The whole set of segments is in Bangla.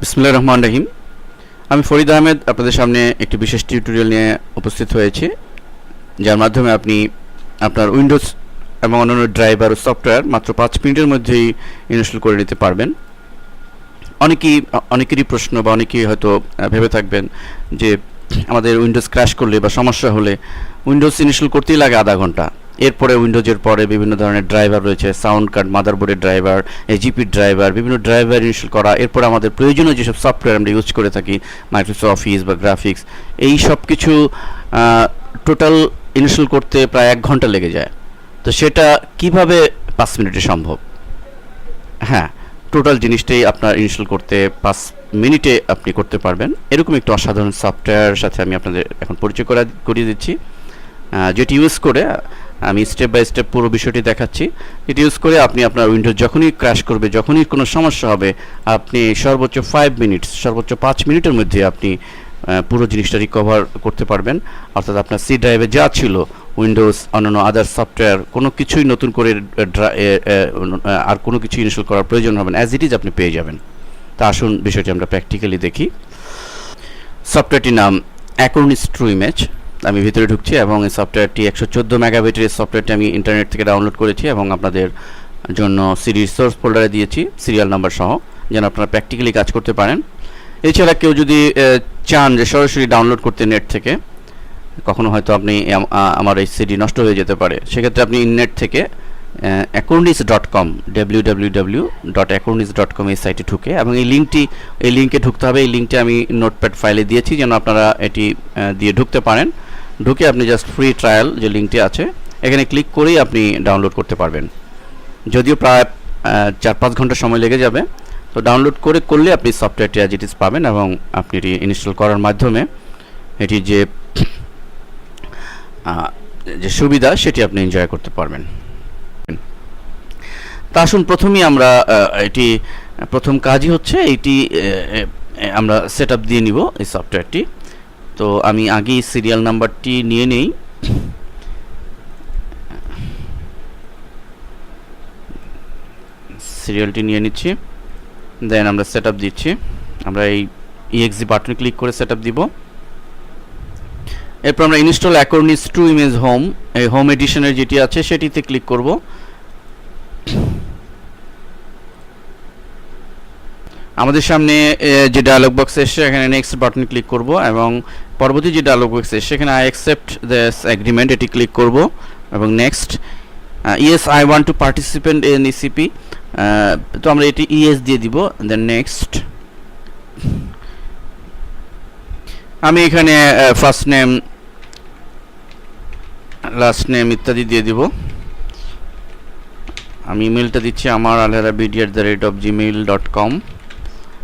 বিসমিল্লাহির রহমানির রহিম। আমি ফরিদ আহমেদ আপনাদের সামনে একটি বিশেষ টিউটোরিয়াল নিয়ে উপস্থিত হয়েছি, যার মাধ্যমে আপনি আপনার উইন্ডোজ এবং অন্যান্য ড্রাইভার ও সফটওয়্যার মাত্র 5 মিনিটের মধ্যেই ইনস্টল করে নিতে পারবেন। অনেকেরই প্রশ্ন বা অনেকেই হয়তো ভেবে থাকবেন যে আমাদের উইন্ডোজ ক্র্যাশ করলে বা সমস্যা হলে উইন্ডোজ ইনস্টল করতেই লাগে আধা ঘন্টা। এরপরে উইন্ডোজের পরে বিভিন্ন ধরনের ড্রাইভার রয়েছে, সাউন্ড কার্ড, মাদারবোর্ডের ড্রাইভার, এজিপির ড্রাইভার, বিভিন্ন ড্রাইভার ইনস্টল করা। এরপরে আমাদের প্রয়োজনীয় যেসব সফটওয়্যার আমরা ইউজ করে থাকি, মাইক্রোসফট অফিস বা গ্রাফিক্স, এই সব কিছু টোটাল ইনস্টল করতে প্রায় 1 ঘন্টা লেগে যায়। তো সেটা কিভাবে 5 মিনিটে সম্ভব? হ্যাঁ, টোটাল জিনিসটাই আপনার ইনস্টল করতে 5 মিনিটে আপনি করতে পারবেন। এরকম একটি অসাধারণ সফটওয়্যার সাথে আমি আপনাদের এখন পরিচয় করিয়ে দিচ্ছি, যেটি ইউজ করে আমি স্টেপ বাই স্টেপ পুরো বিষয়টি দেখাচ্ছি। এটি ইউজ করে আপনি আপনার উইন্ডোজ যখনই ক্র্যাশ করবে, যখনই কোনো সমস্যা হবে, আপনি সর্বোচ্চ 5 মিনিটের মধ্যে আপনি পুরো জিনিসটা রিকভার করতে পারবেন। অর্থাৎ আপনার সি ড্রাইভে যা ছিল, উইন্ডোজ অন্যান্য আদার সফটওয়্যার, কোনো কিছুই নতুন করে আর কোনো কিছু ইনস্টল করার প্রয়োজন হবে না, অ্যাজ ইট ইজ আপনি পেয়ে যাবেন। তা আসুন বিষয়টি আমরা প্র্যাকটিক্যালি দেখি। সফটওয়্যারটির নাম অ্যাকরনিস ট্রু ইমেজ। আমি ভিতরে ঢুকছি এবং এই সফটওয়্যারটি 114 মেগাবাইটের এই সফটওয়্যারটি আমি ইন্টারনেট থেকে ডাউনলোড করেছি এবং আপনাদের জন্য সিডি রিসোর্স ফোল্ডারে দিয়েছি সিরিয়াল নাম্বার সহ, যেন আপনারা প্র্যাকটিক্যালি কাজ করতে পারেন। এছাড়া কেউ যদি চান যে সরাসরি ডাউনলোড করতে নেট থেকে, কখনো হয়তো আপনি আমার এই সিডি নষ্ট হয়ে যেতে পারে, সেক্ষেত্রে আপনি নেট থেকে acornis.com www.acornis.com এই সাইটে ঢুকে, এবং এই লিঙ্কে ঢুকতে হবে। এই লিঙ্কটি আমি নোটপ্যাড ফাইলে দিয়েছি যেন আপনারা এটি দিয়ে ঢুকতে পারেন। ঢুকে আপনি জাস্ট ফ্রি ট্রায়াল যে লিঙ্কটি আছে এখানে ক্লিক করেই আপনি ডাউনলোড করতে পারবেন। যদিও প্রায় 4-5 ঘন্টা সময় লেগে যাবে, তো ডাউনলোড করলে আপনি সফটওয়্যারটি অ্যাজ ইট ইজ পাবেন এবং আপনি এটি ইনস্টল করার মাধ্যমে এটি যে সুবিধা সেটি আপনি এনজয় করতে পারবেন। তা আসুন প্রথমেই আমরা প্রথম কাজই হচ্ছে এইটি আমরা সেট আপ দিয়ে নিব এই সফটওয়্যারটি। তো আমি আগেই সিরিয়াল নাম্বারটি নিয়ে নেই। সিরিয়ালটি নিয়ে নিচ্ছি, দেন আমরা সেট আপ দিচ্ছি। আমরা এই EXE বাটনে ক্লিক করে সেট আপ দিব। এরপর আমরা ইনস্টল অ্যাকরনিস ট্রু ইমেজ হোম, এই হোম এডিশনের যেটি আছে সেটিতে ক্লিক করব। আমাদের সামনে যে ডায়লগ বক্স এসে এখানে নেক্সট বাটনে ক্লিক করব এবং পরবর্তী যে ডায়লগ বক্স এসে সেখানে আই অ্যাকসেপ্ট দিস এগ্রিমেন্ট এটি ক্লিক করব এবং next yes I want to participate in ECP, তো আমরা এটি ইয়েস দিয়ে দিব। দেন নেক্সট আমি এখানে ফার্স্ট নেম, লাস্ট নেম ইত্যাদি দিয়ে দিব। আমি ইমেলটা দিচ্ছি আমার alheraBD@gmail.com।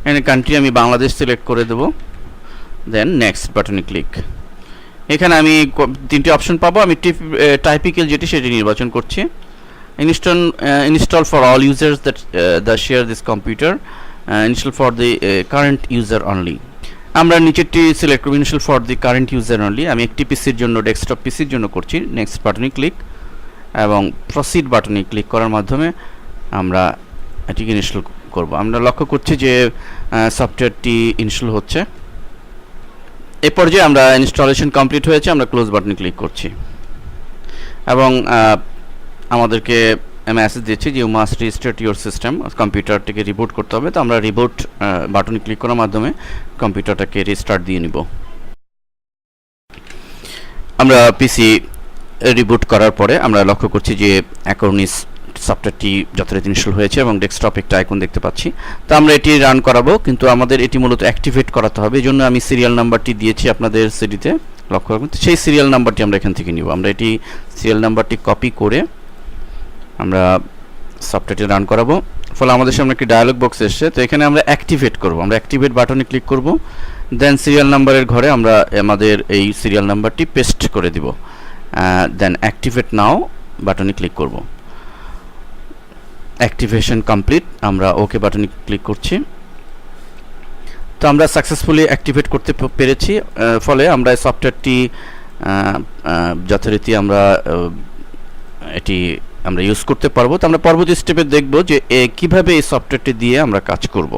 এখানে কান্ট্রি আমি বাংলাদেশ সিলেক্ট করে দেব। দেন নেক্সট বাটনে ক্লিক। এখানে আমি 3টি অপশন পাবো। আমি টাইপিক্যাল যেটি সেটি নির্বাচন করছি। Install for all users that share this computer, install for the current user only. আমরা নিচেরটি সিলেক্ট করব, install for the current user only. আমি একটি পিসির জন্য, ডেস্কটপ পিসির জন্য করছি। নেক্সট বাটনে ক্লিক এবং প্রসিড বাটনে ক্লিক করার মাধ্যমে আমরা এটিকে ইনস্টল করব। আমরা লক্ষ্য করছি যে সফটওয়্যারটি ইনস্টল হচ্ছে। এই পর্যায়ে আমরা ইনস্টলেশন কমপ্লিট হয়েছে, আমরা ক্লোজ বাটনে ক্লিক করছি এবং আমাদেরকে মেসেজ দিচ্ছি যে you must restart your system, কম্পিউটারটিকে রিবুট করতে হবে। তো আমরা রিবুট বাটনে ক্লিক করার মাধ্যমে কম্পিউটারটাকে রিস্টার্ট দিয়ে নিব। আমরা পিসি রিবুট করার পরে আমরা লক্ষ্য করছি যে অ্যাকরনিস সফটওয়্যারটি যথারীতি ইনস্টল হয়েছে এবং ডেস্কটপ একটা আইকন দেখতে পাচ্ছি। তো আমরা এটি রান করাবো, কিন্তু আমাদের এটি মূলত অ্যাক্টিভেট করাতে হবে। এই জন্য আমি সিরিয়াল নাম্বারটি দিয়েছি আপনাদের সিডিতে, লক্ষ্য রাখুন। সেই সিরিয়াল নাম্বারটি আমরা এখান থেকে নিব। আমরা এটি সিরিয়াল নাম্বারটি কপি করে আমরা সফটওয়্যারটি রান করাবো। ফলে আমাদের সামনে একটি ডায়লগ বক্স এসছে। তো এখানে আমরা অ্যাক্টিভেট করব, আমরা অ্যাক্টিভেট বাটনে ক্লিক করব। দেন সিরিয়াল নাম্বারের ঘরে আমরা আমাদের এই সিরিয়াল নাম্বারটি পেস্ট করে দিব। দেন অ্যাক্টিভেট নাও বাটনে ক্লিক করব। অ্যাক্টিভেশন কমপ্লিট, আমরা ওকে বাটনে ক্লিক করছি। তো আমরা সাকসেসফুলি অ্যাক্টিভেট করতে পেরেছি। ফলে আমরা সফটওয়্যারটি যথারীতি আমরা ইউজ করতে পারবো। তো আমরা পরবর্তী স্টেপে দেখব যে কিভাবে এই সফটওয়্যারটি দিয়ে আমরা কাজ করব।